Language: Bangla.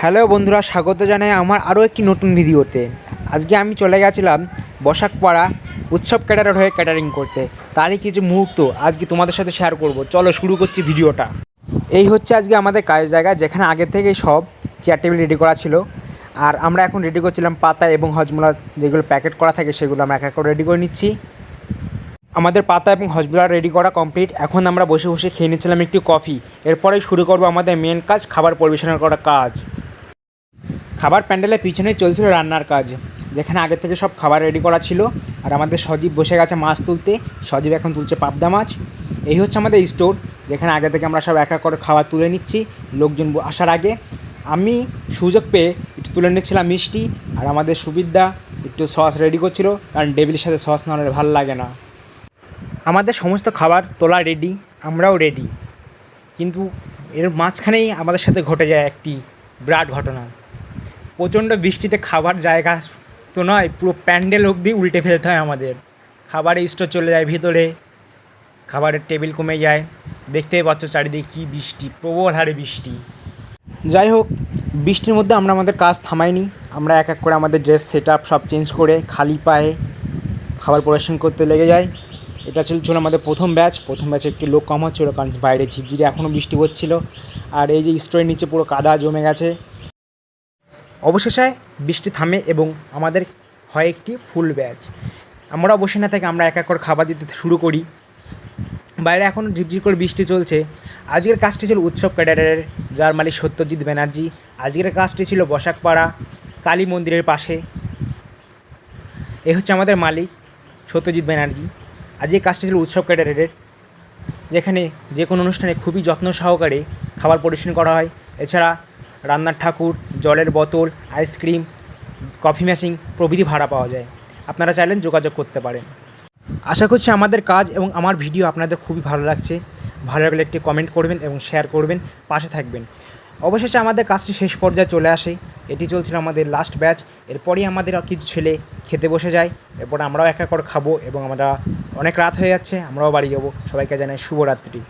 হ্যালো বন্ধুরা, স্বাগত জানাই আমার আরও একটি নতুন ভিডিওতে। আজকে আমি চলে গেছিলাম বসাকপাড়া উৎসব ক্যাটারার হয়ে ক্যাটারিং করতে। তারই কিছু মুহূর্ত আজকে তোমাদের সাথে শেয়ার করব। চলো শুরু করছি ভিডিওটা। এই হচ্ছে আজকে আমাদের কাজের জায়গা, যেখানে আগে থেকেই সব চেয়ার টেবিল রেডি করা ছিল। আর আমরা এখন রেডি করছিলাম পাতা এবং হজমোলা, যেগুলো প্যাকেট করা থাকে সেগুলো আমরা এক এক করে রেডি করে নিচ্ছি। আমাদের পাতা এবং হজমোলা রেডি করা কমপ্লিট। এখন আমরা বসে বসে খেয়ে নিচ্ছিলাম একটু কফি। এরপরেই শুরু করব আমাদের মেন কাজ, খাবার পরিবেশন করা কাজ। খাবার প্যান্ডেলের পিছনেই চলছিল রান্নার কাজ, যেখানে আগে থেকে সব খাবার রেডি করা ছিল। আর আমাদের সজীব বসে গেছে মাছ তুলতে। সজীব এখন তুলছে পাবদা মাছ। এই হচ্ছে আমাদের স্টোর, যেখানে আগে থেকে আমরা সব এক এক করে খাবার তুলে নিচ্ছি লোকজন আসার আগে। আমি সুযোগ পেয়ে একটু তুলে নিচ্ছিলাম মিষ্টি, আর আমাদের সুবিধা একটু সস রেডি করছিল, কারণ টেবিলের সাথে সস না হলে ভালো লাগে না। আমাদের সমস্ত খাবার তোলা রেডি, আমরাও রেডি, কিন্তু এর মাঝখানেই আমাদের সাথে ঘটে যায় একটি বিরাট ঘটনা। প্রচণ্ড বৃষ্টিতে খাবার জায়গা তো নয়, পুরো প্যান্ডেল অবধি উল্টে ফেলতে হয় আমাদের। খাবারের স্টোর চলে যায় ভিতরে, খাবারের টেবিল কমে যায়। দেখতেই পাচ্ছ চারিদিকে কী বৃষ্টি, প্রবল হারে বৃষ্টি। যাই হোক, বৃষ্টির মধ্যে আমরা আমাদের কাজ থামাইনি। আমরা এক এক করে আমাদের ড্রেস সেট আপ সব চেঞ্জ করে খালি পায়ে খাবার পরিবেশন করতে লেগে যাই। এটা ছিল আমাদের প্রথম ব্যাচে একটু লোক কম হচ্ছিলো, কারণ বাইরে ঝিরঝিরে এখনও বৃষ্টি হচ্ছিলো। আর এই যে স্টোরের নিচে পুরো কাদা জমে গেছে। অবশেষে বৃষ্টি থামে এবং আমাদের হয় একটি ফুল ব্যাচ। আমরা বসে না থেকে আমরা এক এক করে খাবার দিতে শুরু করি। বাইরে এখনও ঝিরঝির করে বৃষ্টি চলছে। আজকের কাজটি ছিল উৎসব ক্যাটারারের, যার মালিক সত্যজিৎ ব্যানার্জি। আজকের কাজটি ছিল বসাকপাড়া কালী মন্দিরের পাশে। এই হচ্ছে আমাদের মালিক সত্যজিৎ ব্যানার্জি। আজকের কাজটি ছিল উৎসব ক্যাটারারের, যেখানে যে কোনো অনুষ্ঠানে খুবই যত্ন সহকারে খাবার পরিবেশন করা হয়। এছাড়া রান্নার ঠাকুর, জলের বোতল, আইসক্রিম, কফি মেশিন প্রভৃতি ভাড়া পাওয়া যায়। আপনারা চাইলেন যোগাযোগ করতে পারেন। আশা করছি আমাদের কাজ এবং আমার ভিডিও আপনাদের খুবই ভালো লাগছে। ভালো লাগলে একটি কমেন্ট করবেন এবং শেয়ার করবেন, পাশে থাকবেন। অবশেষে আমাদের কাজটি শেষ পর্যায়ে চলে আসে। এটি চলছিল আমাদের লাস্ট ব্যাচ। এরপরই আমাদের কিছু ছেলে খেতে বসে যায়। এরপর আমরাও এক এক করে খাবো এবং আমরা অনেক রাত হয়ে যাচ্ছে, আমরাও বাড়ি যাবো। সবাইকে জানাই শুভরাত্রি।